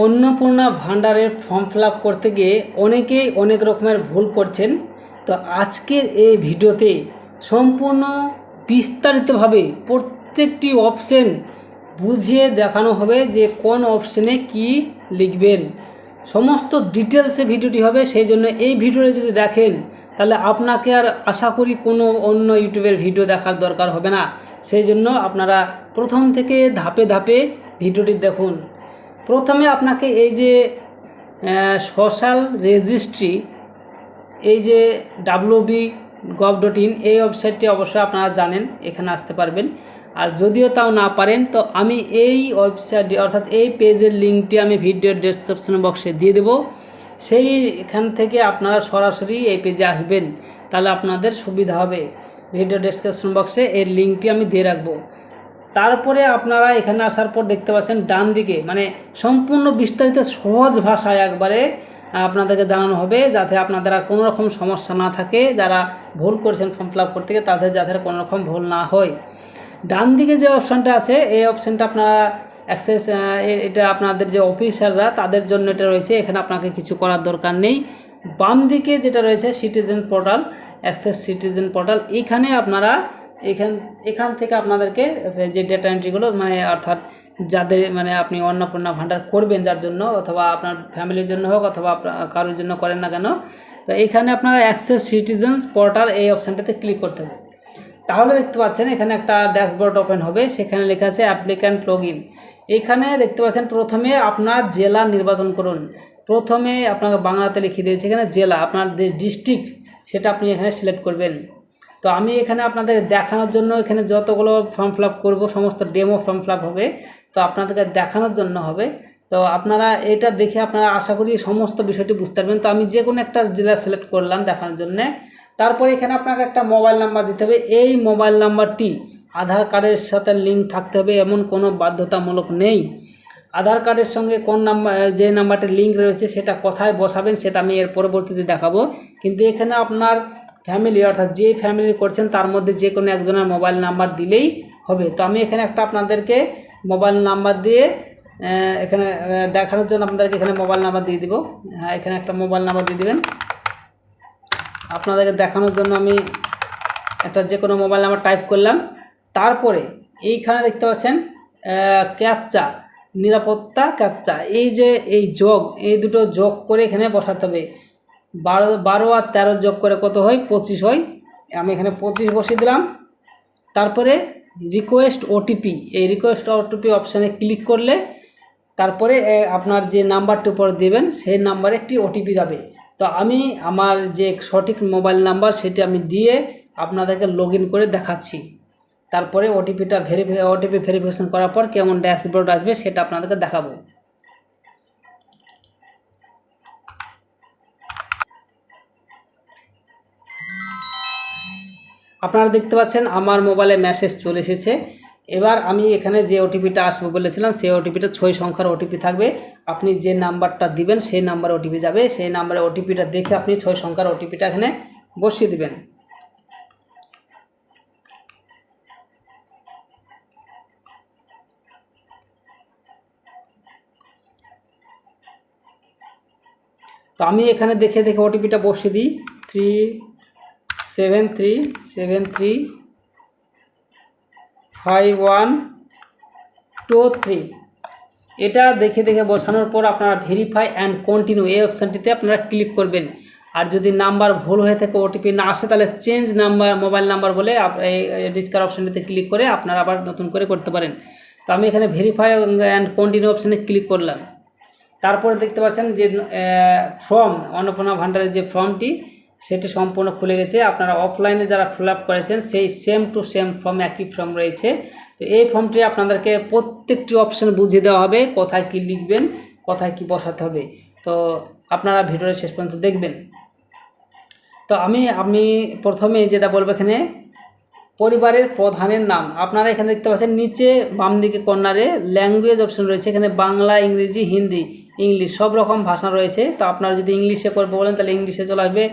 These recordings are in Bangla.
অন্নপূর্ণা ভান্ডারের ফর্ম ফিল আপ করতে গিয়ে অনেকেই অনেক রকমের ভুল করছেন। তো আজকের এই ভিডিওতে সম্পূর্ণ বিস্তারিতভাবে প্রত্যেকটি অপশন বুঝিয়ে দেখানো হবে যে কোন অপশনে কি লিখবেন। সমস্ত ডিটেলসে ভিডিওটি হবে, সেই জন্য এই ভিডিওটি যদি দেখেন তাহলে আপনাকে আর আশা করি কোনো অন্য ইউটিউবের ভিডিও দেখার দরকার হবে না। সেই জন্য আপনারা প্রথম থেকে ধাপে ধাপে ভিডিওটি দেখুন। প্রথমে আপনাকে এই যে সোশ্যাল রেজিস্ট্রি, এই যে wb.gov.in এই ওয়েবসাইটটি অবশ্যই আপনারা জানেন, এখানে আসতে পারবেন। আর যদিও তাও না পারেন তো আমি এই ওয়েবসাইটটি অর্থাৎ এই পেজের লিঙ্কটি আমি ভিডিওর ডেসক্রিপশন বক্সে দিয়ে দেব। এখান থেকে আপনারা সরাসরি এই পেজে আসবেন, তাহলে আপনাদের সুবিধা হবে। ভিডিও ডেসক্রিপশন বক্সে এর লিঙ্কটি আমি দিয়ে রাখবো। তারপরে আপনারা এখানে আসার পর দেখতে পাচ্ছেন ডান দিকে মানে সম্পূর্ণ বিস্তারিত সহজ ভাষায় একবারে আপনাদেরকে জানানো হবে, যাতে আপনাদের আর কোনো রকম সমস্যা না থাকে। যারা ভুল করেছেন ফর্ম ফিল আপ করতে গিয়ে তাদের যাতে কোনো রকম ভুল না হয়। ডান দিকে যে অপশানটা আছে এই অপশানটা আপনারা অ্যাক্সেস, এটা আপনাদের যে অফিসাররা তাদের জন্য এটা রয়েছে, এখানে আপনাকে কিছু করার দরকার নেই। বাম দিকে যেটা রয়েছে citizen portal, access citizen portal, এইখানে আপনারা এখান থেকে আপনাদেরকে যে ডেটা এন্ট্রিগুলো মানে অর্থাৎ যাদের মানে আপনি অন্নপূর্ণা ভান্ডার করবেন যার জন্য, অথবা আপনার ফ্যামিলির জন্য হোক অথবা কারোর জন্য করেন না কেন, তো এখানে আপনার অ্যাক্সেস সিটিজেন পোর্টাল এই অপশানটাতে ক্লিক করতে হবে। তাহলে দেখতে পাচ্ছেন এখানে একটা ড্যাশবোর্ড ওপেন হবে, সেখানে লেখা আছে অ্যাপ্লিক্যান্ট লগ ইন। এইখানে দেখতে পাচ্ছেন প্রথমে আপনার জেলা নির্বাচন করুন। প্রথমে আপনাকে বাংলাতে লিখে দিয়েছে এখানে জেলা, আপনার যে ডিস্ট্রিক্ট সেটা আপনি এখানে সিলেক্ট করবেন। তো আমি এখানে আপনাদের দেখানোর জন্য এখানে যতগুলো ফর্ম ফিল আপ করবো সমস্ত ডেমো ফর্ম ফিল আপ হবে, তো আপনাদেরকে দেখানোর জন্য হবে। তো আপনারা এটা দেখে আপনারা আশা করি সমস্ত বিষয়টি বুঝতে পারবেন। তো আমি যে কোনো একটা জেলা সিলেক্ট করলাম দেখানোর জন্যে। তারপরে এখানে আপনাকে একটা মোবাইল নাম্বার দিতে হবে। এই মোবাইল নাম্বারটি আধার কার্ডের সাথে লিঙ্ক থাকতে হবে, এমন কোনো বাধ্যতামূলক নেই। আধার কার্ডের সঙ্গে কোন নাম্বার, যে নাম্বারটি লিঙ্ক রয়েছে সেটা কোথায় বসাবেন সেটা আমি এর পরবর্তীতে দেখাবো। কিন্তু এখানে আপনার ফ্যামিলি অর্থাৎ যে ফ্যামিলি করছেন তার মধ্যে যে কোনো একজনের মোবাইল নাম্বার দিলেই হবে। তো আমি এখানে একটা আপনাদেরকে মোবাইল নাম্বার দিয়ে এখানে দেখানোর জন্য আপনাদেরকে এখানে মোবাইল নাম্বার দিয়ে দিব। হ্যাঁ, এখানে একটা মোবাইল নাম্বার দিয়ে দিবেন। আপনাদেরকে দেখানোর জন্য আমি একটা যে কোনো মোবাইল নাম্বার টাইপ করলাম। তারপরে এইখানে দেখতে পাচ্ছেন ক্যাপচা, নিরাপত্তা ক্যাপচা, এই যে এই যোগ, এই দুটো যোগ করে এখানে বসাতে হবে। 12 আর 13 যোগ করে কত হয়? 25 হয়। আমি এখানে 25 বসিয়ে দিলাম। তারপরে রিকোয়েস্ট ওটিপি, এই রিকোয়েস্ট ওটিপি অপশানে ক্লিক করলে তারপরে আপনার যে নাম্বারটি উপর দেবেন সেই নাম্বারে একটি ওটিপি যাবে। তো আমি আমার যে সঠিক মোবাইল নাম্বার সেটি আমি দিয়ে আপনাদেরকে লগ ইন করে দেখাচ্ছি। তারপরে ওটিপি ভেরিফিকেশন করার পর কেমন ড্যাশবোর্ড আসবে সেটা আপনাদেরকে দেখাবো। আপনারা দেখতে পাচ্ছেন আমার মোবাইলে মেসেজ চলে এসেছে। এবার আমি এখানে যে ওটিপিটা আসবে বলেছিলাম সেই ওটিপিটা 6 সংখ্যার ওটিপি থাকবে। আপনি যে নাম্বারটা দিবেন সেই নাম্বারে ওটিপি যাবে, সেই নাম্বারে ওটিপিটা দেখে আপনি 6 সংখ্যার ওটিপিটা এখানে বসিয়ে দিবেন। তো আমি এখানে দেখে ওটিপিটা বসিয়ে দিই 373735123। এটা দেখে বসানোর পর আপনারা ভেরিফাই অ্যান্ড কন্টিনিউ এই অপশানটিতে আপনারা ক্লিক করবেন। আর যদি নাম্বার ভুল হয়ে থাকে ওটিপি না আসে তাহলে চেঞ্জ নাম্বার মোবাইল নাম্বার বলে এই রিস্কার অপশানটিতে ক্লিক করে আপনারা আবার নতুন করে করতে পারেন। তো আমি এখানে ভেরিফাই অ্যান্ড কন্টিনিউ অপশানে ক্লিক করলাম। তারপরে দেখতে পাচ্ছেন যে ফর্ম, অন্নপূর্ণা ভান্ডারের যে ফর্মটি সেটি সম্পূর্ণ খুলে গেছে। আপনারা অফলাইনে যারা ফিল আপ করেছেন সেই সেম টু সেম ফর্ম, একই ফর্ম রয়েছে। তো এই ফর্মটি আপনাদেরকে প্রত্যেকটি অপশান বুঝিয়ে দেওয়া হবে, কোথায় কি লিখবেন, কোথায় কি বসাতে হবে। তো আপনারা ভিডিওর শেষ পর্যন্ত দেখবেন। তো আমি প্রথমে যেটা বলবো এখানে পরিবারের প্রধানের নাম। আপনারা এখানে দেখতে পাচ্ছেন নিচে বাম দিকে কর্নারে ল্যাঙ্গুয়েজ অপশন রয়েছে, এখানে বাংলা, ইংরেজি, হিন্দি, ইংলিশ সব রকম ভাষা রয়েছে। তো আপনারা যদি ইংলিশে করবো বলেন তাহলে ইংলিশে চলে আসবে,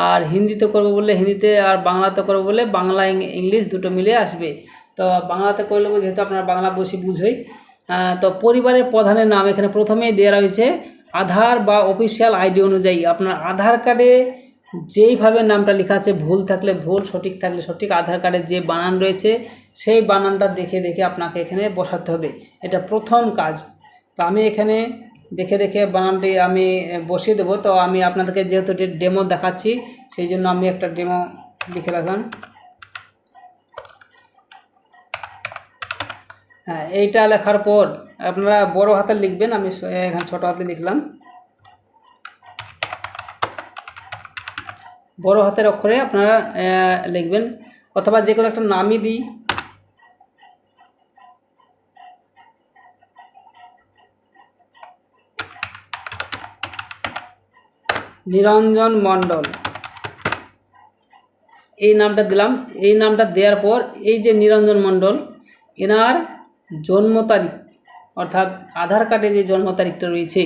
আর হিন্দিতে করবো বললে হিন্দিতে, আর বাংলাতে করবো বলে বাংলা ইংলিশ দুটো মিলে আসবে। তো বাংলাতে করলে যেহেতু আপনারা বাংলা বেশি বুঝবেই, তো পরিবারের প্রধানের নাম এখানে প্রথমেই দেওয়া রয়েছে আধার বা অফিসিয়াল আইডি অনুযায়ী। আপনার আধার কার্ডে যেইভাবে নামটা লেখা আছে, ভুল থাকলে ভুল, সঠিক থাকলে সঠিক, আধার কার্ডে যে বানান রয়েছে সেই বানানটা দেখে দেখে আপনাকে এখানে বসাতে হবে। এটা প্রথম কাজ। তো আমি এখানে দেখে দেখে বানানটি আমি বসিয়ে দেবো। তো আমি আপনাদেরকে যেহেতু ডেমো দেখাচ্ছি সেই জন্য আমি একটা ডেমো লিখে রাখলাম। হ্যাঁ, এইটা লেখার পর আপনারা বড় হাতে লিখবেন, আমি এখানে ছোট হাতে লিখলাম। বড় হাতের অক্ষরে আপনারা লিখবেন, অথবা যে কোনো একটা নামই দিই। নিরঞ্জন মণ্ডল এই নামটা দিলাম। এই নামটা দেওয়ার পর এই যে নিরঞ্জন মণ্ডল, এনার জন্ম তারিখ অর্থাৎ আধার কার্ডে যে জন্ম তারিখটা রয়েছে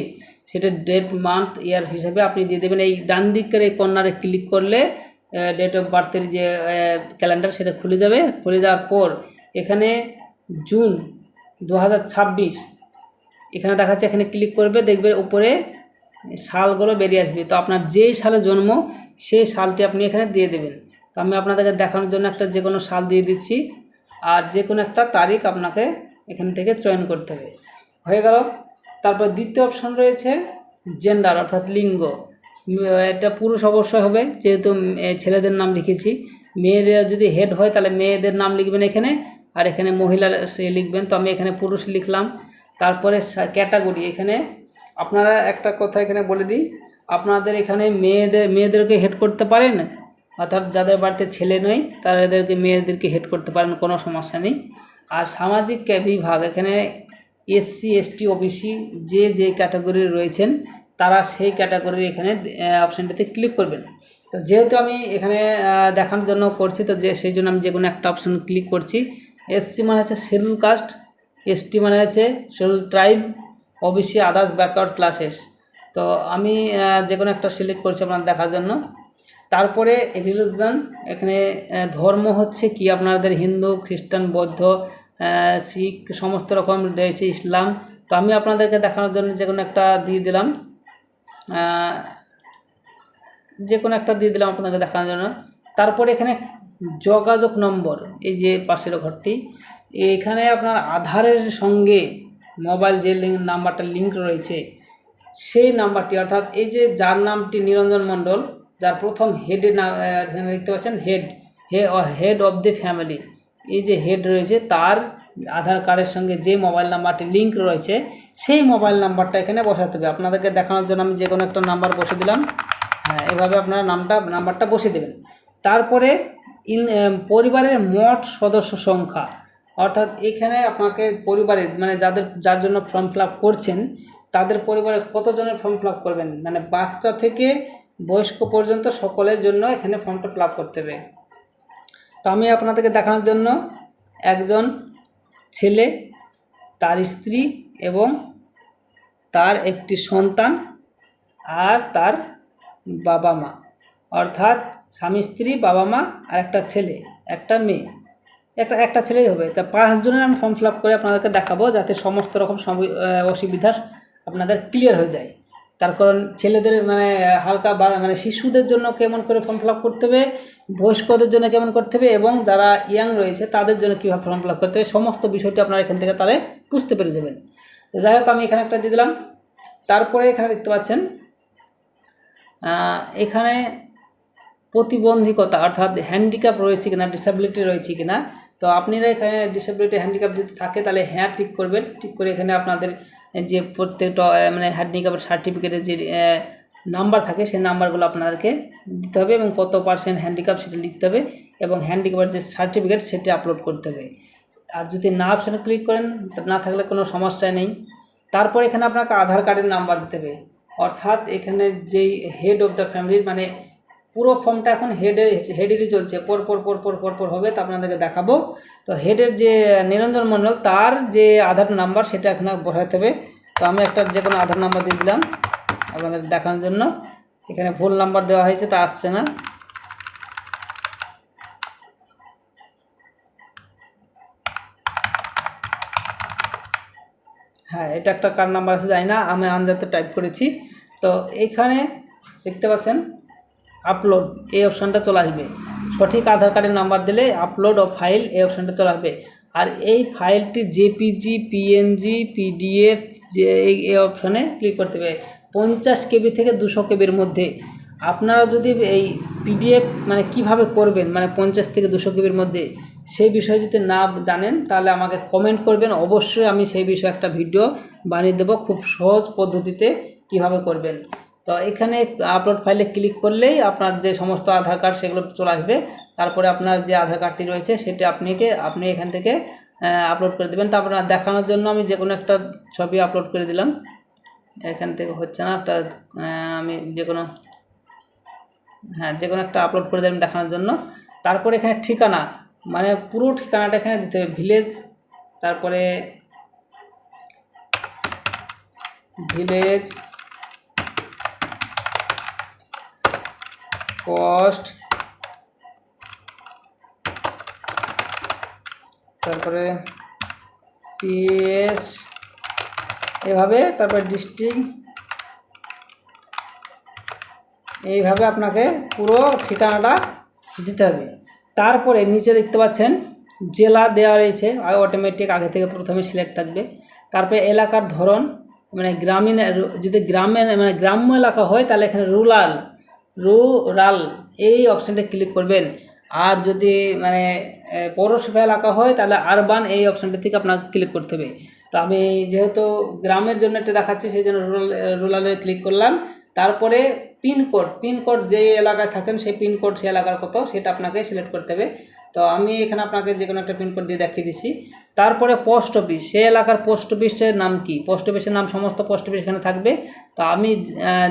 সেটা ডেট, মান্থ, ইয়ার হিসাবে আপনি দিয়ে দেবেন। এই ডান দিকের এই কর্নারে ক্লিক করলে ডেট অফ বার্থের যে ক্যালেন্ডার সেটা খুলে যাবে। খুলে যাওয়ার পর এখানে জুন 2026 এখানে দেখাচ্ছে, এখানে ক্লিক করবে, দেখবে উপরে সালগুলো বেরিয়ে আসবে। তো আপনার যেই সালে জন্ম সেই সালটি আপনি এখানে দিয়ে দেবেন। তো আমি আপনাদেরকে দেখানোর জন্য একটা যে কোনো সাল দিয়ে দিচ্ছি, আর যে কোনো একটা তারিখ আপনাকে এখান থেকে চয়ন করতে হবে। হয়ে গেল। তারপর দ্বিতীয় অপশন রয়েছে জেন্ডার অর্থাৎ লিঙ্গ। এটা পুরুষ অবশ্যই হবে, যেহেতু ছেলেদের নাম লিখেছি। মেয়েরা যদি হেড হয় তাহলে মেয়েদের নাম লিখবেন এখানে, আর এখানে মহিলা সে লিখবেন। তো আমি এখানে পুরুষ লিখলাম। তারপরে ক্যাটাগরি, এখানে আপনারা একটা কথা এখানে বলে দিই, আপনাদের এখানে মেয়েদেরকে হেড করতে পারেন, অর্থাৎ যাদের বাড়িতে ছেলে নেই তাদেরকে মেয়েদেরকে হেড করতে পারেন, কোনো সমস্যা নেই। আর সামাজিক বিভাগ, এখানে এসসি, এসটি, ওবিসি যে যে ক্যাটাগরি রয়েছেন তারা সেই ক্যাটাগরির এখানে অপশানটিতে ক্লিক করবেন। তো যেহেতু আমি এখানে দেখানোর জন্য করছি, তো সেই জন্য আমি যে কোনো একটা অপশান ক্লিক করছি। এসসি মানে হচ্ছে শিডিউল কাস্ট, এসটি মানে হচ্ছে schedule tribe, OBC others backward classes. তো আমি যে কোনো একটা সিলেক্ট করছি আপনার দেখার জন্য। তারপরে রিলিজন, এখানে ধর্ম হচ্ছে কি আপনাদের হিন্দু, খ্রিস্টান, বৌদ্ধ, শিখ সমস্ত রকম রয়েছে, ইসলাম। তো আমি আপনাদেরকে দেখানোর জন্য যে কোনো একটা দিয়ে দিলাম, আপনাদেরকে দেখানোর জন্য। তারপরে এখানে যোগাযোগ নম্বর, এই যে পাশের ঘরটি, এখানে আপনার আধারের সঙ্গে মোবাইল যে নাম্বারটা লিঙ্ক রয়েছে সেই নাম্বারটি, অর্থাৎ এই যে যার নামটি নিরঞ্জন মণ্ডল, যার প্রথম হেডে এখানে দেখতে পাচ্ছেন হেড অফ দ্য ফ্যামিলি, এই যে হেড রয়েছে তার আধার কার্ডের সঙ্গে যে মোবাইল নাম্বারটি লিঙ্ক রয়েছে সেই মোবাইল নাম্বারটা এখানে বসাতে হবে। আপনাদেরকে দেখানোর জন্য আমি যে কোনো একটা নাম্বার বসে দিলাম। হ্যাঁ, এভাবে আপনারা নাম্বারটা বসিয়ে দেবেন। তারপরে পরিবারের মোট সদস্য সংখ্যা, অর্থাৎ এখানে আপনাকে পরিবারের মানে যার জন্য ফর্ম ফিল আপ করছেন তাদের পরিবারে কতজনের ফর্ম ফিল আপ করবেন, মানে বাচ্চা থেকে বয়স্ক পর্যন্ত সকলের জন্য এখানে ফর্মটা ফিল আপ করতে হবে। তো আমি আপনাদেরকে দেখানোর জন্য একজন ছেলে, তার স্ত্রী এবং তার একটি সন্তান আর তার বাবা মা, অর্থাৎ স্বামী, স্ত্রী, বাবা মা আর একটা ছেলে, একটা মেয়ে, একটা ছেলেই হবে। তা 5 জনের আমি ফর্ম ফিল আপ করে আপনাদেরকে দেখাবো, যাতে সমস্ত রকম অসুবিধা আপনাদের ক্লিয়ার হয়ে যায়। তার কারণ ছেলেদের মানে হালকা মানে শিশুদের জন্য কেমন করে ফর্ম ফিল আপ করতে হবে, বয়স্কদের জন্য কেমন করতে হবে, এবং যারা ইয়াং রয়েছে তাদের জন্য কীভাবে ফর্ম ফিল আপ করতে হবে, সমস্ত বিষয়টি আপনারা এখান থেকে তাহলে বুঝতে পেরে যাবেন। তো যাই হোক, আমি এখানে একটা দিয়ে দিলাম। তারপরে এখানে দেখতে পাচ্ছেন এখানে প্রতিবন্ধকতা অর্থাৎ হ্যান্ডিক্যাপ রয়েছে কিনা, ডিসেবিলিটি রয়েছে কিনা। তো আপনারা এখানে ডিসেবিলিটি, হ্যান্ডিক্যাপ যদি থাকে তাহলে হ্যাঁ টিক করবেন। টিক করে এখানে আপনাদের যে প্রত্যেকটা মানে হ্যান্ডিক্যাপের সার্টিফিকেটের যে নাম্বার থাকে সেই নাম্বারগুলো আপনাদেরকে দিতে হবে, এবং কত % হ্যান্ডিক্যাপ সেটা লিখতে হবে, এবং হ্যান্ডিক্যাপের যে সার্টিফিকেট সেটা আপলোড করতে হবে। আর যদি না অপশানে ক্লিক করেন, না থাকলে কোনো সমস্যা নেই। তারপর এখানে আপনাকে আধার কার্ডের নাম্বার দিতে হবে, অর্থাৎ এখানে যেই হেড অফ দ্য ফ্যামিলির মানে পুরো ফর্মটা এখন হেডেরই চলছে, পর হবে, তা আপনাদেরকে দেখাবো। তো হেডের যে নিরঞ্জন মণ্ডল তার যে আধার নাম্বার সেটা এখানে বসাতে হবে। তো আমি একটা যে কোনো আধার নাম্বার দিয়ে দিলাম আপনাদের দেখানোর জন্য। এখানে ভুল নাম্বার দেওয়া হয়েছে, তা আসছে না। হ্যাঁ, এটা একটা কার নাম্বার আছে জানি না, আমি আনজাতে টাইপ করেছি। তো এইখানে দেখতে পাচ্ছেন আপলোড এই অপশানটা চলে আসবে। সঠিক আধার কার্ডের নাম্বার দিলে আপলোড ও ফাইল এই অপশানটা চলে আসবে। আর এই ফাইলটি জেপিজি, পিএনজি, পিডিএফ যে এই অপশানে ক্লিক করতে হবে। 50 কেবি থেকে 200 কেবির মধ্যে। আপনারা যদি এই পিডিএফ মানে কিভাবে করবেন, মানে 50 থেকে 200 কেবির মধ্যে, সেই বিষয়ে যদি না জানেন তাহলে আমাকে কমেন্ট করবেন, অবশ্যই আমি সেই বিষয়ে একটা ভিডিও বানিয়ে দেবো খুব সহজ পদ্ধতিতে কিভাবে করবেন। তো এখানে আপলোড ফাইলে ক্লিক করলেই আপনার যে সমস্ত আধার কার্ড সেগুলো চলে আসবে। তারপরে আপনার যে আধার কার্ডটি রয়েছে সেটি আপনি এখান থেকে আপলোড করে দেবেন। তারপর দেখানোর জন্য আমি যে কোনো একটা ছবি আপলোড করে দিলাম। এখান থেকে হচ্ছে না, একটা আমি যে কোনো একটা আপলোড করে দেবেন দেখানোর জন্য। তারপরে এখানে ঠিকানা, মানে পুরো ঠিকানাটা এখানে দিতে হবে, ভিলেজ, তারপরে ভিলেজ, পোস্ট, তারপরে পিএস, এভাবে, তারপরে ডিস্ট্রিক্ট, এইভাবে আপনাকে পুরো ঠিকানাটা দিতে হবে। তারপরে নিচে দেখতে পাচ্ছেন জেলা দেওয়া রয়েছে, অটোমেটিক আগে থেকে প্রথমে সিলেক্ট থাকবে। তারপরে এলাকার ধরন, মানে গ্রামীণ, যদি গ্রাম্য এলাকা হয় তাহলে এখানে রুরাল এই অপশানটা ক্লিক করবেন। আর যদি মানে পৌরসভা এলাকা হয় তাহলে আরবান এই অপশানটা থেকে আপনাকে ক্লিক করতে হবে। তো আমি যেহেতু গ্রামের জন্য এটা দেখাচ্ছি সেই জন্য রুরালে ক্লিক করলাম। তারপরে পিনকোড যে এলাকায় থাকেন সেই পিনকোড সেই এলাকার কত সেটা আপনাকে সিলেক্ট করতে হবে। তো আমি এখানে আপনাকে যে কোনো একটা পিনকোড দিয়ে দেখিয়ে দিচ্ছি। তারপরে পোস্ট অফিস, সেই এলাকার পোস্ট অফিসের নাম কি, পোস্ট অফিসের নাম সমস্ত পোস্ট অফিস এখানে থাকবে। তো আমি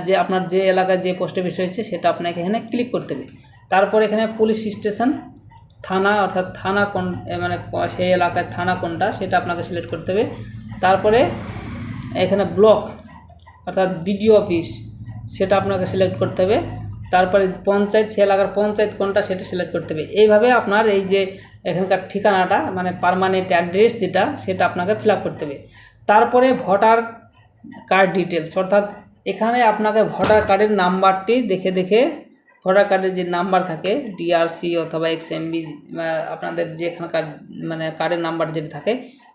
যে আপনার যে এলাকায় যে পোস্ট অফিস রয়েছে সেটা আপনাকে এখানে ক্লিক করতে হবে। তারপরে এখানে পুলিশ স্টেশন, থানা, অর্থাৎ থানা কোন, মানে সেই এলাকায় থানা কোনটা সেটা আপনাকে সিলেক্ট করতে হবে। তারপরে এখানে ব্লক অর্থাৎ বিডিও অফিস সেটা আপনাকে সিলেক্ট করতে হবে। তারপরে পঞ্চায়েত, সে এলাকার পঞ্চায়েত কোনটা সেটা সিলেক্ট করতে হবে। এইভাবে আপনার এই যে এখানকার ঠিকানাটা মানে পার্মানেন্ট অ্যাড্রেস সেটা আপনাকে ফিল আপ করতে হবে। তারপরে ভোটার কার্ড ডিটেলস, অর্থাৎ এখানে আপনাকে ভোটার কার্ডের নাম্বারটি দেখে ভোটার কার্ডের যে নাম্বার থাকে ডিআরসি অথবা এক্সএমবি, আপনাদের যে এখানকার মানে কার্ডের নাম্বার যেটা থাকে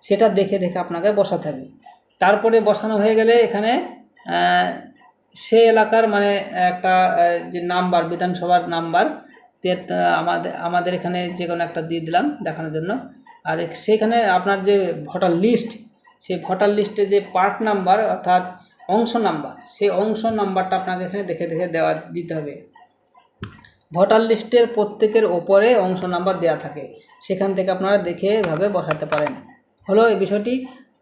সেটা দেখে আপনাকে বসাতে হবে। তারপরে বসানো হয়ে গেলে এখানে সে এলাকার মানে একটা যে নাম্বার, বিধানসভার নাম্বার আমাদের এখানে যে কোনো একটা দিয়ে দিলাম দেখানোর জন্য। আর সেখানে আপনার যে ভোটার লিস্ট, সেই ভোটার লিস্টে যে পার্ট নাম্বার অর্থাৎ অংশ নাম্বার, সেই অংশ নাম্বারটা আপনাকে এখানে দেখে দিতে হবে। ভোটার লিস্টের প্রত্যেকের ওপরে অংশ নাম্বার দেওয়া থাকে, সেখান থেকে আপনারা দেখে এভাবে বসাতে পারেন। হলো এই বিষয়টি।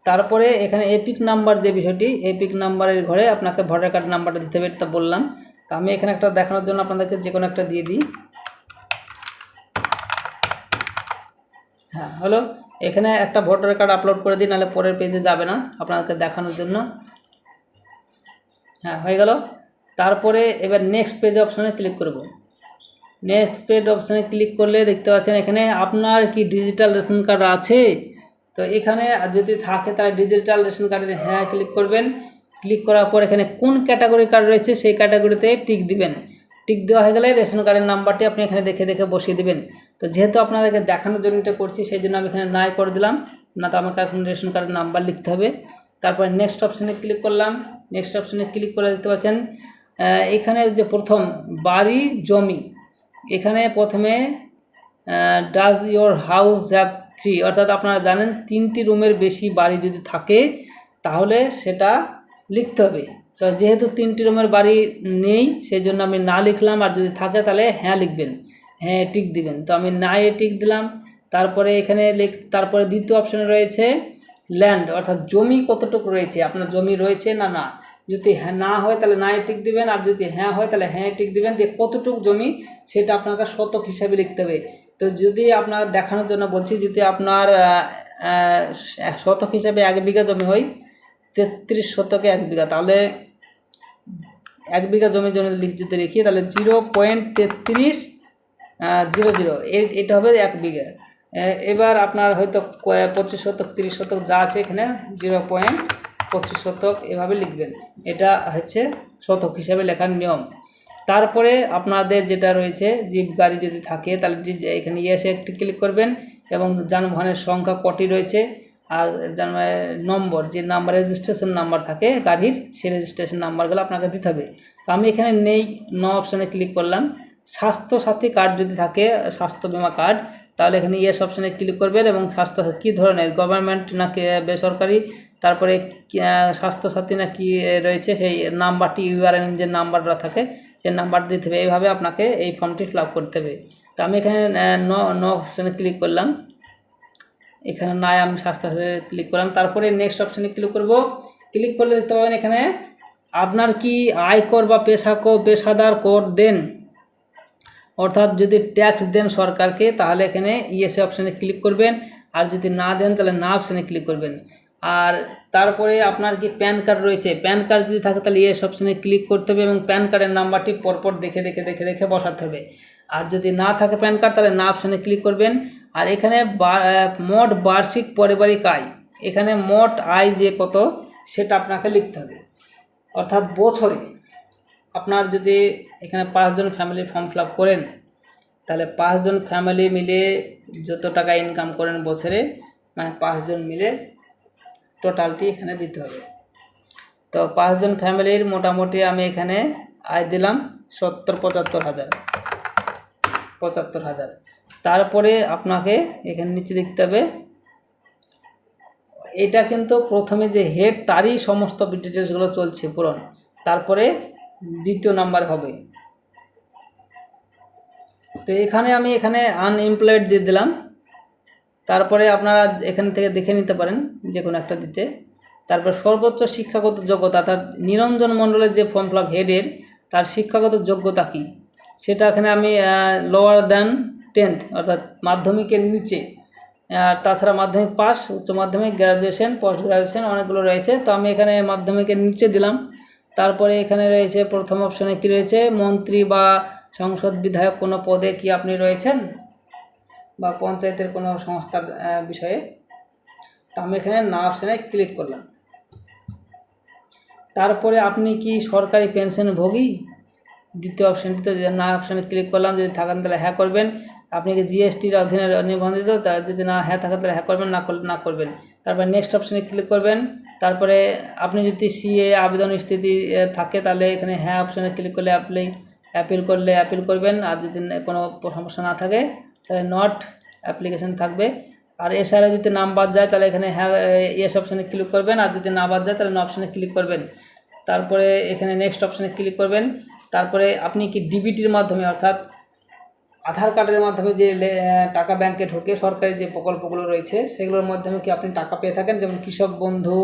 তারপরে এখানে এপিক নাম্বার, যে বিষয়টি এপিক নাম্বারের ঘরে আপনাকে ভোটার কার্ড নাম্বারটা দিতে হবে, এটা বললাম। তো আমি এখানে একটা দেখানোর জন্য আপনাদেরকে যে কোনো একটা দিয়ে দিই। হ্যাঁ, হলো। এখানে একটা ভোটার কার্ড আপলোড করে দিই, নাহলে পরের পেজে যাবে না, আপনাদেরকে দেখানোর জন্য। হ্যাঁ, হয়ে গেল। তারপরে এবার নেক্সট পেজ অপশানে ক্লিক করব। নেক্সট পেজ অপশানে ক্লিক করলে দেখতে পাচ্ছেন এখানে আপনার কি ডিজিটাল রেশন কার্ড আছে। তো এখানে যদি থাকে তাহলে ডিজিটাল রেশন কার্ডের হ্যাঁ ক্লিক করবেন। ক্লিক করার পর এখানে কোন ক্যাটাগরি কার্ড রয়েছে সেই ক্যাটাগরিতে টিক দিবেন। টিক দেওয়া হয়ে গেলে রেশন কার্ডের নাম্বারটি আপনি এখানে দেখে বসিয়ে দেবেন। তো যেহেতু আপনাদেরকে দেখানোর জন্য এটা করছি সেই জন্য আমি এখানে নাই করে দিলাম, না তো আমাকে এখন রেশন কার্ডের নাম্বার লিখতে হবে। তারপরে নেক্সট অপশানে ক্লিক করলাম। নেক্সট অপশানে ক্লিক করে দেখতে পাচ্ছেন এখানে যে প্রথম বাড়ি জমি, এখানে প্রথমে ডাজ ইয়োর হাউস হ্যাভ 3, অর্থাৎ আপনারা জানেন 3টি রুমের বেশি বাড়ি যদি থাকে তাহলে সেটা লিখতে হবে। তো যেহেতু 3টি রুমের বাড়ি নেই সেই জন্য আমি না লিখলাম, আর যদি থাকে তাহলে হ্যাঁ লিখবেন, হ্যাঁ টিক দিবেন। তো আমি না টিক দিলাম। তারপরে এখানে তারপরে দ্বিতীয় অপশানে রয়েছে ল্যান্ড, অর্থাৎ জমি কতটুকু রয়েছে, আপনার জমি রয়েছে না। যদি হ্যাঁ না হয় তাহলে না টিক দিবেন, আর যদি হ্যাঁ হয় তাহলে হ্যাঁ টিক দিবেন। যে কতটুকু জমি সেটা আপনাকে শতক হিসাবে লিখতে হবে। তো যদি আপনার দেখানোর জন্য বলছি, যদি আপনার শতক হিসাবে 1 বিঘা জমি হয়, 33 শতকে 1 বিঘা, তাহলে 1 বিঘা জমির জন্য যদি লিখি তাহলে 0.3300, এটা হবে 1 বিঘা। এবার আপনার হয়তো 25 শতক 30 শতক যা আছে এখানে 0.33 25 শতক এভাবে লিখবেন। এটা হচ্ছে শতক হিসাবে লেখার নিয়ম। তারপরে আপনাদের যেটা রয়েছে জিপ গাড়ি যদি থাকে তাহলে এখানে ইয়েসে একটি ক্লিক করবেন এবং যানবাহনের সংখ্যা কটি রয়েছে আর নম্বর, যে নাম্বার রেজিস্ট্রেশন নাম্বার থাকে গাড়ির, সেই রেজিস্ট্রেশন নাম্বারগুলো আপনাকে দিতে হবে। তো আমি এখানে নেই, নো অপশানে ক্লিক করলাম। স্বাস্থ্যসাথী কার্ড যদি থাকে, স্বাস্থ্য বিমা কার্ড, তাহলে এখানে ইয়েস অপশানে ক্লিক করবেন এবং স্বাস্থ্যসাথী কী ধরনের, গভর্নমেন্ট নাকি বেসরকারি, তারপরে স্বাস্থ্যসাথী না কি রয়েছে সেই নাম্বারটি, ইউআরএন যে নাম্বারটা থাকে সেই নাম্বার দিতে হবে। এইভাবে আপনাকে এই ফর্মটি ফিল আপ করতে হবে। তো আমি এখানে নো অপশানে ক্লিক করলাম, এখানে নাই আমি স্বাস্থ্যসাথী ক্লিক করলাম। তারপরে নেক্সট অপশানে ক্লিক করব। ক্লিক করলে দেখতে পাবেন এখানে আপনার কি আয়কর বা পেশাদার কর দেন, অর্থাৎ যদি ট্যাক্স দেন সরকারকে তাহলে এখানে ইয়েস অপশানে ক্লিক করবেন, আর যদি না দেন তাহলে না অপশানে ক্লিক করবেন। আর তারপরে আপনার কি প্যান কার্ড রয়েছে, প্যান কার্ড যদি থাকে তাহলে ইয়েস অপশানে ক্লিক করতে হবে এবং প্যান কার্ডের নাম্বারটি পরপর দেখে বসাতে হবে। আর যদি না থাকে প্যান কার্ড তাহলে না অপশানে ক্লিক করবেন। আর এখানে মোট বার্ষিক পারিবারিক আয়, এখানে মোট আয় যে কত সেটা আপনাকে লিখতে হবে, অর্থাৎ বছরে আপনার যদি এখানে 5 জন ফ্যামিলি ফর্ম ফিল আপ করেন তাহলে 5 জন ফ্যামিলি মিলে যত টাকা ইনকাম করেন বছরে, মানে 5 জন মিলে টোটালটি এখানে দিতে হবে। তো 5 জন ফ্যামিলির মোটামুটি আমি এখানে আয় দিলাম 75,000। তারপরে আপনাকে এখানে নিচে দেখতে হবে, এটা কিন্তু প্রথমে যে হেড তারই সমস্ত ডিটেলসগুলো চলছে পূরণ, তারপরে দ্বিতীয় নাম্বার হবে। তো আমি এখানে আনএমপ্লয়েড দিয়ে দিলাম। তারপরে আপনারা এখান থেকে দেখে নিতে পারেন যে কোনো একটা দিতে। তারপর সর্বোচ্চ শিক্ষাগত যোগ্যতা, তার নিরঞ্জন মণ্ডলের যে ফর্ম ফিল আপ হেডের, তার শিক্ষাগত যোগ্যতা কী সেটা এখানে আমি লোয়ার দ্যান 10th অর্থাৎ মাধ্যমিকের নিচে, আর তাছাড়া মাধ্যমিক পাস, উচ্চ মাধ্যমিক, গ্র্যাজুয়েশন, পোস্ট গ্র্যাজুয়েশন অনেকগুলো রয়েছে। তো আমি এখানে মাধ্যমিকের নিচে দিলাম। তারপরে এখানে রয়েছে প্রথম অপশানে কি রয়েছে, মন্ত্রী বা সংসদ বিধায়ক কোনো পদে কি আপনি রয়েছেন বা পঞ্চায়েতের কোনো সংস্থার বিষয়ে। তো আমি এখানে না অপশানে ক্লিক করলাম। তারপরে আপনি কি সরকারি পেনশনভোগী, দ্বিতীয় অপশানটিতে না অপশানে ক্লিক করলাম। যদি থাকেন তাহলে হ্যাঁ করবেন। আপনি কি জিএসটির অধীনে নিবন্ধিত, তার যদি না হ্যাঁ থাকে তাহলে হ্যাঁ করবেন, না করবেন। তারপর নেক্সট অপশানে ক্লিক করবেন। তারপরে আপনি যদি সিএ আবেদন স্থিতি থাকে তাহলে এখানে হ্যাঁ অপশানে ক্লিক করলে অ্যাপিল করলে অ্যাপিল করবেন, আর যদি কোনো সমস্যা না থাকে তাহলে নট অ্যাপ্লিকেশন থাকবে। আর এছাড়া যদি নাম বাদ যায় তাহলে এখানে হ্যাঁ ইয়েস অপশানে ক্লিক করবেন, আর যদি না বাদ যায় তাহলে নো অপশানে ক্লিক করবেন। তারপরে এখানে নেক্সট অপশানে ক্লিক করবেন। তারপরে আপনি কি ডিবিটির মাধ্যমে, অর্থাৎ আধার কার্ডের মাধ্যমে যে টাকা ব্যাংকে ঢোকে, সরকারি যে প্রকল্পগুলো রয়েছে সেগুলোর মাধ্যমে কি আপনি টাকা পেয়ে থাকেন, যেমন কৃষক বন্ধু,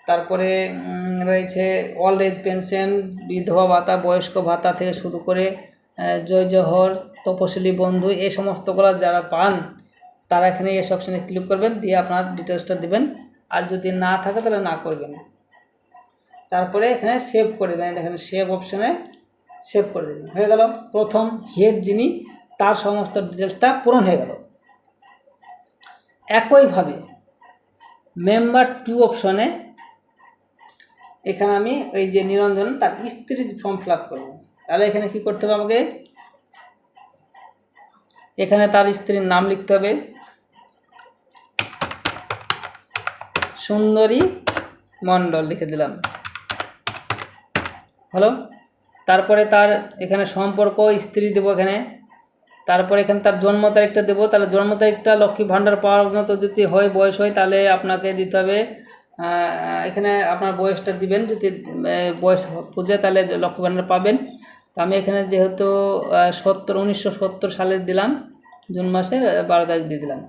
তারপরে রয়েছে ওল্ড এজ পেনশন, বিধবা ভাতা, বয়স্ক ভাতা থেকে শুরু করে জয় জহর, তপশিলি বন্ধু, এই সমস্তগুলো যারা পান তারা এখানে এস অপশানে ক্লিক করবেন, দিয়ে আপনার ডিটেলসটা দেবেন। আর যদি না থাকে তাহলে না করবেন। তারপরে এখানে সেভ করে দেবেন, এখানে সেভ অপশানে সেভ করে দেবেন। হয়ে গেল, প্রথম হেড যিনি তার সমস্ত ডিটেলসটা পূরণ হয়ে গেল। একইভাবে মেম্বার 2 অপশনে এখানে আমি এই যে নিরঞ্জন তার স্ত্রীর ফর্ম ফিল আপ করবো। তাহলে এখানে কি করতে হবে, আমাকে এখানে তার স্ত্রীর নাম লিখতে হবে, সুন্দরী মণ্ডল লিখে দিলাম। হলো, তারপরে তার এখানে সম্পর্ক স্ত্রী দেবো এখানে। তারপরে এখানে তার জন্ম তারিখটা দেবো। তাহলে জন্ম তারিখটা লক্ষ্মী ভাণ্ডার পাওয়ার মতো যদি হয়, বয়স হয়, তাহলে আপনাকে দিতে হবে এখানে আপনার বয়সটা দিবেন। যদি বয়স পুজে তাহলে লক্ষ্মী ভাণ্ডার পাবেন। তো আমি এখানে যেহেতু 1970 সালের দিলাম, জুন মাসের 12 তারিখ দিয়ে দিলাম।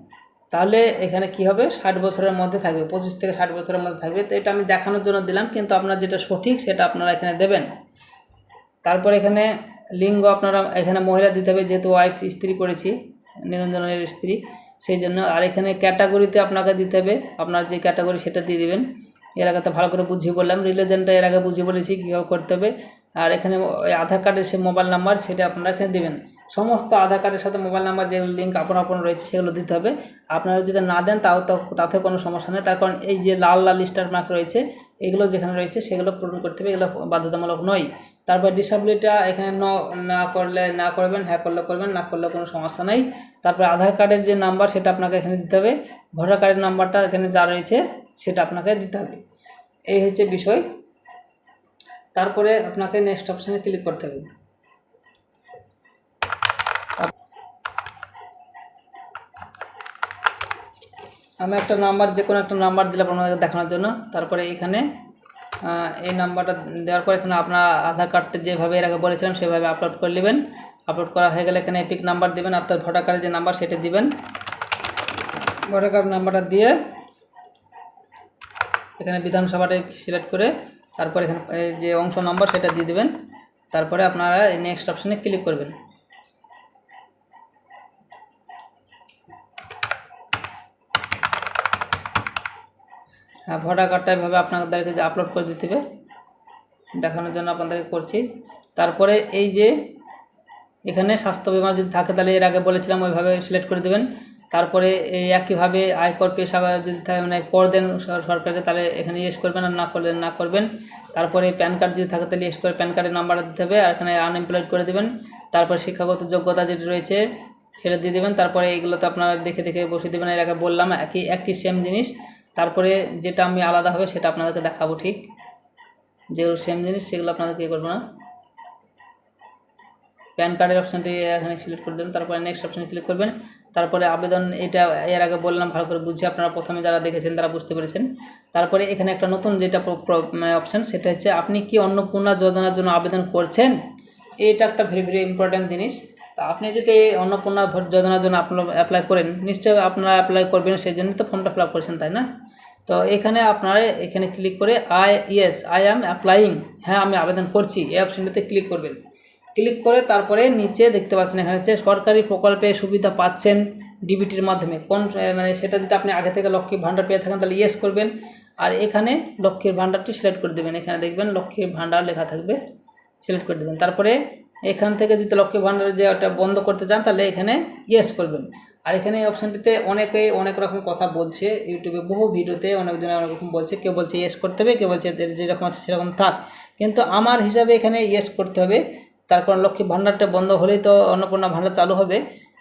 তাহলে এখানে কি হবে, 60 বছরের মধ্যে থাকবে, 25 থেকে 60 বছরের মধ্যে থাকবে। তো এটা আমি দেখানোর জন্য দিলাম, কিন্তু আপনার যেটা সঠিক সেটা আপনারা এখানে দেবেন। তারপর এখানে লিঙ্গ আপনারা এখানে মহিলা দিতে হবে, যেহেতু ওয়াইফ স্ত্রী করেছি, নিরঞ্জনের স্ত্রী, সেই জন্য। আর এখানে ক্যাটাগরিতে আপনাকে দিতে হবে, আপনার যে ক্যাটাগরি সেটা দিয়ে দেবেন। এর আগে তো ভালো করে বুঝিয়ে বললাম, রিলিজনটা এর আগে বুঝিয়ে বলেছি কীভাবে করতে হবে। আর এখানে আধার কার্ডের সে মোবাইল নাম্বার সেটা আপনারা এখানে দেবেন। সমস্ত আধার কার্ডের সাথে মোবাইল নাম্বার যেগুলো লিঙ্ক আপন রয়েছে সেগুলো দিতে হবে। আপনারা যদি না দেন তাতে কোনো সমস্যা নেই, তার কারণ এই যে লাল লাল স্টার মার্ক রয়েছে এগুলো যেখানে রয়েছে সেগুলো পূরণ করতে হবে, এগুলো বাধ্যতামূলক নয়। তারপর ডিসেবিলিটিটা এখানে না করলে না করবেন, হ্যাঁ করলে করবেন, না করলে কোনো সমস্যা নেই। তারপর আধার কার্ডের যে নাম্বার সেটা আপনাকে এখানে দিতে হবে, ভোটার কার্ডের নাম্বারটা এখানে যা রয়েছে সেটা আপনাকে দিতে হবে। এই হচ্ছে বিষয়। তারপরে আপনাকে নেক্সট অপশানে ক্লিক করতে হবে। আমি একটা নাম্বার, যে কোনো একটা নাম্বার দিলাম আপনাদের দেখানোর জন্য। তারপরে এখানে এই নাম্বারটা দেওয়ার পর এখানে আপনার আধার কার্ডটা যেভাবে এর আগে বলেছিলাম সেভাবে আপলোড করে নেবেন। আপলোড করা হয়ে গেলে এখানে এপিক নাম্বার দেবেন, আপনার ভোটার কার্ডের যে নাম্বার সেটা দিবেন। ভোটার কার্ড নাম্বারটা দিয়ে এখানে বিধানসভাটা সিলেক্ট করে তারপর এখানে যে অংশ নাম্বার সেটা দিয়ে দেবেন। তারপরে আপনারা নেক্সট অপশানে ক্লিক করবেন। হ্যাঁ, ভোটার কার্ডটা এভাবে আপনাদেরকে যে আপলোড করে দিতে হবে, দেখানোর জন্য আপনাদেরকে করছি। তারপরে এই যে এখানে স্বাস্থ্য বিমা যদি থাকে তাহলে এর আগে বলেছিলাম ওইভাবে সিলেক্ট করে দেবেন। তারপরে এই একইভাবে আয়কর পেশা যদি থাকে মানে কর দেন সরকারকে তাহলে এখানে ইয়েস করবেন, আর না করলে না করবেন। তারপরে প্যান কার্ড যদি থাকে তাহলে ইয়েস করে প্যান কার্ডের নাম্বারটা দিতে হবে, আর এখানে আনএমপ্লয়েড করে দেবেন। তারপরে শিক্ষাগত যোগ্যতা যেটা রয়েছে সেটা দিয়ে দেবেন। তারপরে এগুলো তো আপনারা দেখে দেখে বসিয়ে দেবেন, এর আগে বললাম একই সেম জিনিস। তারপরে যেটা আমি আলাদা হবে সেটা আপনাদেরকে দেখাবো, ঠিক যেগুলো সেম জিনিস সেগুলো আপনাদেরকে করবো না। প্যান কার্ডের অপশানটি এখানে সিলেক্ট করে দেবেন, তারপরে নেক্সট অপশানে ক্লিক করবেন। তারপরে আবেদন, এটা এর আগে বললাম ভালো করে বুঝে আপনারা প্রথমে যারা দেখেছেন তারা বুঝতে পেরেছেন। তারপরে এখানে একটা নতুন যেটা অপশান সেটা হচ্ছে আপনি কি অন্নপূর্ণা যোজনার জন্য আবেদন করছেন। এটা একটা ভেরি ইম্পর্ট্যান্ট জিনিস। তা আপনি যদি অন্নপূর্ণা যোজনার জন্য অ্যাপ্লাই করেন, নিশ্চয়ই আপনারা অ্যাপ্লাই করবেন, সেই জন্য তো ফর্মটা ফিল আপ করেছেন, তাই না? তো এখানে আপনারা এখানে ক্লিক করে আই অ্যাম অ্যাপ্লাইং, হ্যাঁ আমি আবেদন করছি, এই অপশানটাতে ক্লিক করবেন। ক্লিক করে তারপরে নিচে দেখতে পাচ্ছেন এখানে হচ্ছে সরকারি প্রকল্পে সুবিধা পাচ্ছেন ডিবিটির মাধ্যমে কোন, মানে সেটা যদি আপনি আগে থেকে লক্ষ্মীর ভাণ্ডার পেয়ে থাকেন তাহলে ইয়েস করবেন, আর এখানে লক্ষ্মীর ভাণ্ডারটি সিলেক্ট করে দেবেন। এখানে দেখবেন লক্ষ্মীর ভাণ্ডার লেখা থাকবে, সিলেক্ট করে দেবেন। তারপরে এখান থেকে যদি লক্ষ্মীর ভাণ্ডার যে ওটা বন্ধ করতে চান তাহলে এখানে ইয়েস করবেন। আর এখানে এই অপশানটিতে অনেকেই অনেক রকম কথা বলছে, ইউটিউবে বহু ভিডিওতে অনেকজনে অনেক রকম বলছে, কেউ বলছে ইয়েস করতে হবে, কেউ বলছে যেরকম আছে সেরকম থাক, কিন্তু আমার হিসাবে এখানে ইয়েস করতে হবে। তার কারণ লক্ষ্মী ভাণ্ডারটা বন্ধ হলেই তো অন্নপূর্ণা ভাণ্ডার চালু হবে,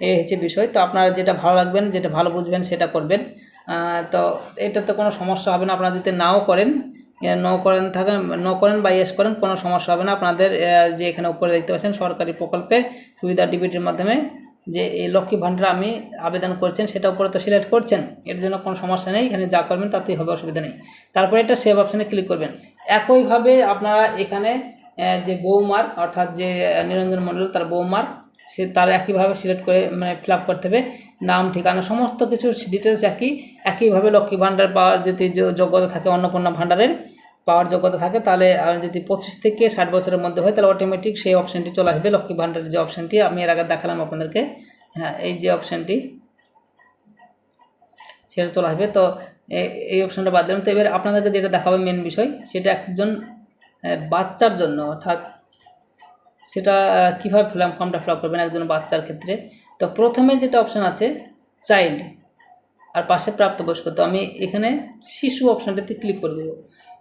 এই হচ্ছে বিষয়। তো আপনারা যেটা ভালো লাগবেন, যেটা ভালো বুঝবেন সেটা করবেন। তো এটাতে কোনো সমস্যা হবে না। আপনারা যদি নাও করেন বা ইয়েস করেন কোনো সমস্যা হবে না। আপনাদের যে এখানে উপরে দেখতে পাচ্ছেন সরকারি প্রকল্পে সুবিধা ডিবিটির মাধ্যমে যে এই লক্ষ্মী ভাণ্ডার আমি আবেদন করছেন সেটা উপরে তো সিলেক্ট করছেন, এর জন্য কোনো সমস্যা নেই, এখানে যা করবেন তাতেই হবে, অসুবিধা নেই। তারপরে এটা সেভ অপশানে ক্লিক করবেন। একইভাবে আপনারা এখানে যে বৌমার, অর্থাৎ যে নিরঞ্জন মণ্ডল তার বৌমার, সে তার একইভাবে সিলেক্ট করে মানে ফিল আপ করতে হবে, নাম ঠিকানা সমস্ত কিছু ডিটেলস একইভাবে লক্ষ্মী ভাণ্ডার পাওয়ার যদি যোগ্যতা থাকে, অন্নপূর্ণা ভাণ্ডারের পাওয়ার যোগ্যতা থাকে, তাহলে যদি 25 থেকে 60 বছরের মধ্যে হয় তাহলে অটোমেটিক সেই অপশানটি চলে আসবে। লক্ষ্মী ভাণ্ডারের যে অপশানটি আমি এর আগে দেখালাম আপনাদেরকে, হ্যাঁ এই যে অপশানটি সেটা চলে আসবে। তো এই অপশানটা বাদ দিলাম। তো এবার আপনাদেরকে যেটা দেখাবে মেন বিষয় সেটা একজন বাচ্চার জন্য, অর্থাৎ সেটা কীভাবে ফর্মটা ফিল আপ করবেন একজন বাচ্চার ক্ষেত্রে। তো প্রথমে যেটা অপশান আছে চাইল্ড আর পাশে প্রাপ্তবয়স্ক, তো আমি এখানে শিশু অপশানটাতে ক্লিক করে দেবো।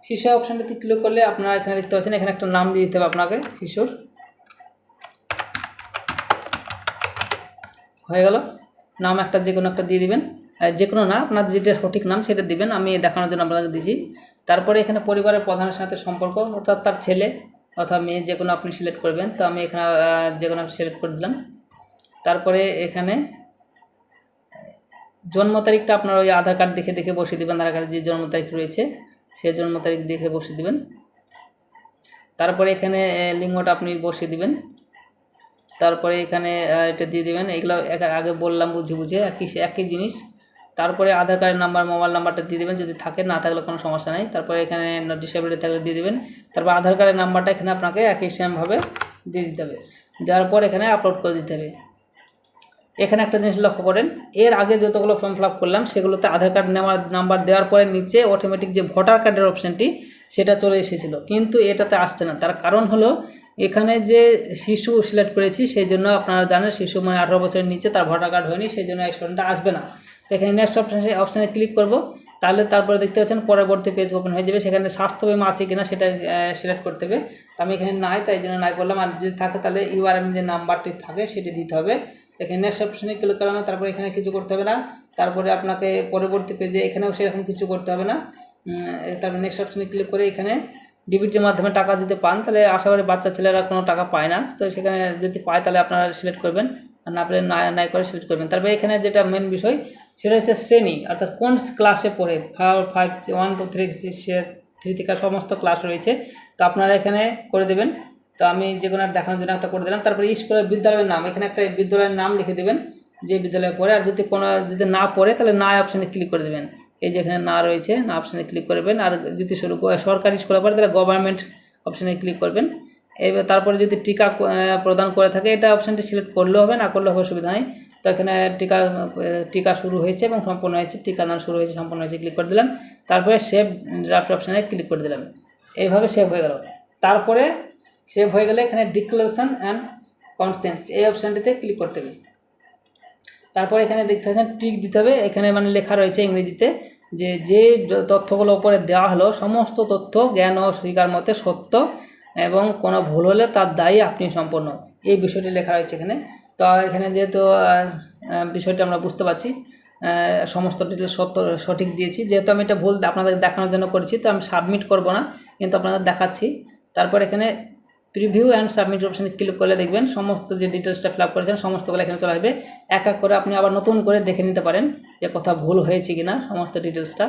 শিশু অপশানটাতে ক্লিক করলে আপনারা এখানে দেখতে পাচ্ছেন এখানে একটা নাম দিয়ে দিতে হবে আপনাকে, শিশুর হয়ে গেল। নাম একটা যে কোনো একটা দিয়ে দিবেন, যে কোনো না আপনার যেটা সঠিক নাম সেটা দিবেন, আমি দেখানোর জন্য আপনাকে দিয়েছি। তারপরে এখানে পরিবারের প্রধানের সাথে সম্পর্ক, অর্থাৎ তার ছেলে অথবা মেয়ে যে কোনো আপনি সিলেক্ট করবেন, তো আমি এখানে যে কোনো সিলেক্ট করে দিলাম। তারপরে এখানে জন্ম তারিখটা আপনার ওই আধার কার্ড দেখে দেখে বসিয়ে দেবেন, আধার কার্ডে যে জন্ম তারিখ রয়েছে সেই জন্ম তারিখ দেখে বসিয়ে দেবেন। তারপরে এখানে লিঙ্গটা আপনি বসিয়ে দিবেন। তারপরে এখানে এটা দিয়ে দেবেন, এগুলো আগে বললাম বুঝে একই জিনিস। তারপরে আধার কার্ডের নাম্বার, মোবাইল নাম্বারটা দিয়ে দেবেন, যদি থাকে, না থাকলে কোনো সমস্যা নেই। তারপরে এখানে ডিসেবিলিটি থাকলে দিয়ে দেবেন। তারপর আধার কার্ডের নাম্বারটা এখানে আপনাকে একই সেমভাবে দিয়ে দিতে হবে, দেওয়ার পর এখানে আপলোড করে দিতে হবে। এখানে একটা জিনিস লক্ষ্য করেন, এর আগে যতগুলো ফর্ম ফিল আপ করলাম সেগুলোতে আধার কার্ড নেওয়ার নাম্বার দেওয়ার পরে নিচে অটোমেটিক যে ভোটার কার্ডের অপশানটি সেটা চলে এসেছিলো, কিন্তু এটাতে আসছে না। তার কারণ হলো এখানে যে শিশু সিলেক্ট করেছি সেই জন্য আপনারা জানেন শিশু মানে 18 বছরের নিচে তার ভোটার কার্ড হয়নি, সেই জন্য এই অপশনটা আসবে না। তো এখানে নেক্সট অপশানে ক্লিক করব, তাহলে তারপরে দেখতে পাচ্ছেন পরবর্তী পেজ ওপেন হয়ে যাবে। সেখানে স্বাস্থ্য বিমা আছে কিনা সেটা সিলেক্ট করতে হবে। তো আমি এখানে নাই, তাই জন্য নাই করলাম। আর যদি থাকে তাহলে ইউআরএম যে নাম্বারটি থাকে সেটি দিতে হবে। এখানে নেক্সট অপশানে ক্লিক করলাম, তারপরে এখানে কিছু করতে হবে না। তারপরে আপনাকে পরবর্তী পেজে এখানেও সেরকম কিছু করতে হবে না। তারপরে নেক্সট অপশানে ক্লিক করে এখানে ডিবিটির মাধ্যমে টাকা যদি পান তাহলে আশা করি বাচ্চা ছেলেরা কোনো টাকা পায় না, তো সেখানে যদি পায় তাহলে আপনারা সিলেক্ট করবেন, আর না পেলে নাই করে সিলেক্ট করবেন। তারপরে এখানে যেটা মেন বিষয় সেটা হচ্ছে শ্রেণী, অর্থাৎ কোন ক্লাসে পড়ে। 5, 1, 2, 3 থেকে সমস্ত ক্লাস রয়েছে, তো আপনারা এখানে করে দেবেন। তো আমি যে কোনো দেখানোর জন্য একটা করে দিলাম। তারপরে স্কুলের বিদ্যালয়ের নাম, এখানে একটা বিদ্যালয়ের নাম লিখে দেবেন যে বিদ্যালয়ে পড়ে। আর যদি না পড়ে তাহলে না অপশানে ক্লিক করে দেবেন। এই যে এখানে না রয়েছে, না অপশানে ক্লিক করবেন। আর যদি সরকারি স্কুলে পড়ে তাহলে গভর্নমেন্ট অপশানে ক্লিক করবেন। এবার তারপরে যদি টিকা প্রদান করে থাকে এটা অপশানটি সিলেক্ট করলেও হবে, না করলেও হবে, অসুবিধা নেই। তো এখানে টিকা শুরু হয়েছে এবং সম্পূর্ণ হয়েছে, টিকাদান শুরু হয়েছে সম্পূর্ণ হয়েছে, ক্লিক করে দিলাম। তারপরে সেভ ড্রাফট অপশানে ক্লিক করে দিলাম। এইভাবে সেভ হয়ে গেল। তারপরে সেভ হয়ে গেলে এখানে ডিক্লারেশন অ্যান্ড কনসেন্ট এই অপশানটিতে ক্লিক করতে হবে। তারপর এখানে দেখতে পাচ্ছেন টিক দিতে হবে। এখানে মানে লেখা রয়েছে ইংরেজিতে যে তথ্যগুলো উপরে দেওয়া হলো সমস্ত তথ্য জ্ঞান ও স্বীকার মতে সত্য এবং কোনো ভুল হলে তার দায়ী আপনি সম্পূর্ণ, এই বিষয়টি লেখা রয়েছে এখানে। তো এখানে যেহেতু বিষয়টা আমরা বুঝতে পারছি, সমস্ত ডিটেলস সঠিক দিয়েছি। যেহেতু আমি এটা ভুল আপনাদের দেখানোর জন্য করেছি, তো আমি সাবমিট করব না, কিন্তু আপনাদের দেখাচ্ছি। তারপর এখানে প্রিভিউ অ্যান্ড সাবমিট অপশানে ক্লিক করলে দেখবেন সমস্ত যে ডিটেলসটা ফিল আপ করেছেন সমস্তগুলো এখানে চলে আসবে। এক এক করে আপনি আবার নতুন করে দেখে নিতে পারেন যে কোথাও ভুল হয়েছে কিনা। সমস্ত ডিটেলসটা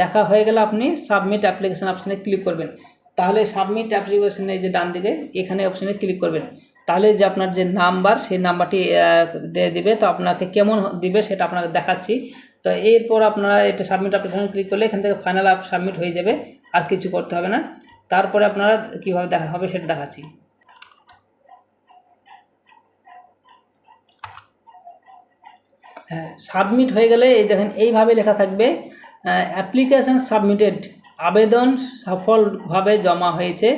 দেখা হয়ে গেলে আপনি সাবমিট অ্যাপ্লিকেশন অপশানে ক্লিক করবেন। তাহলে সাবমিট অ্যাপ্লিকেশনে যে ডান দিকে এখানে অপশানে ক্লিক করবেন, তাহলে যে আপনার যে নাম্বার সেই নাম্বারটি দিয়ে দিবে। তো আপনাকে কেমন দিবে সেটা আপনাকে দেখাচ্ছি। তো এরপর আপনারা এটা সাবমিট অ্যাপ্লিকেশনে ক্লিক করলে এখান থেকে ফাইনাল সাবমিট হয়ে যাবে, আর কিছু করতে হবে না। তারপরে আপনারা কীভাবে দেখা হবে সেটা দেখাচ্ছি। হ্যাঁ, সাবমিট হয়ে গেলে এই দেখেন এইভাবে লেখা থাকবে অ্যাপ্লিকেশান সাবমিটেড, আবেদন সফলভাবে জমা হয়েছে,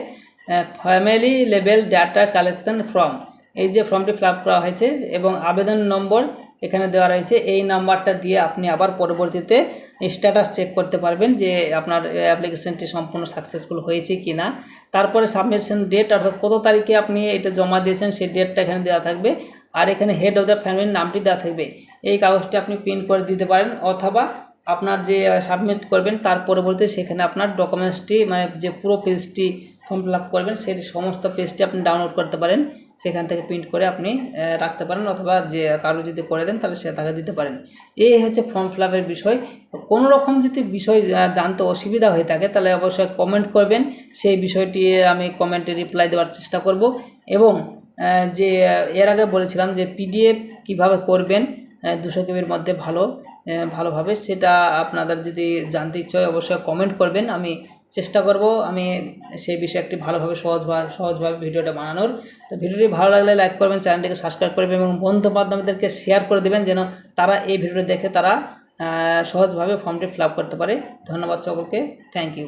family level data collection form. এই যে ফর্মটি ফিল আপ করা হয়েছে এবং আবেদন নম্বর এখানে দেওয়া রয়েছে, এই নাম্বারটা দিয়ে আপনি আবার পরবর্তীতে স্ট্যাটাস চেক করতে পারবেন যে আপনার অ্যাপ্লিকেশনটি সম্পূর্ণ সাকসেসফুল হয়েছে কি না। তারপরে সাবমিশন ডেট, অর্থাৎ কত তারিখে আপনি এটা জমা দিয়েছেন সেই ডেটটা এখানে দেওয়া থাকবে। আর এখানে হেড অফ দ্য ফ্যামিলির নামটি দেওয়া থাকবে। এই কাগজটি আপনি প্রিন্ট করে দিতে পারেন, অথবা আপনার যে সাবমিট করবেন তার পরবর্তীতে সেখানে আপনার ডকুমেন্টসটি মানে যে পুরো পেজটি ফর্ম ফিল আপ করবেন সেই সমস্ত পেজটি আপনি ডাউনলোড করতে পারেন, সেখান থেকে প্রিন্ট করে আপনি রাখতে পারেন, অথবা যে কারো যদি করে দেন তাহলে সে তাকে দিতে পারেন। এই হচ্ছে ফর্ম ফিল আপের বিষয়। কোনো রকম যদি বিষয় জানতে অসুবিধা হয়ে থাকে তাহলে অবশ্যই কমেন্ট করবেন, সেই বিষয়টি আমি কমেন্টে রিপ্লাই দেওয়ার চেষ্টা করব। এবং যে এর আগে বলেছিলাম যে পিডিএফ কিভাবে করবেন 200 কেবির মধ্যে ভালোভাবে, সেটা আপনাদের যদি জানতে ইচ্ছে হয় অবশ্যই কমেন্ট করবেন, আমি চেষ্টা করব আমি সেই বিষয়ে একটি ভালোভাবে সহজভাবে ভিডিওটা বানানোর। তো ভিডিওটি ভালো লাগলে লাইক করবেন, চ্যানেলটিকে সাবস্ক্রাইব করবেন এবং বন্ধু বান্ধবদেরকে শেয়ার করে দেবেন যেন তারা এই ভিডিওটি দেখে তারা সহজভাবে ফর্মটি ফিল আপ করতে পারে। ধন্যবাদ সকলকে, থ্যাংক ইউ।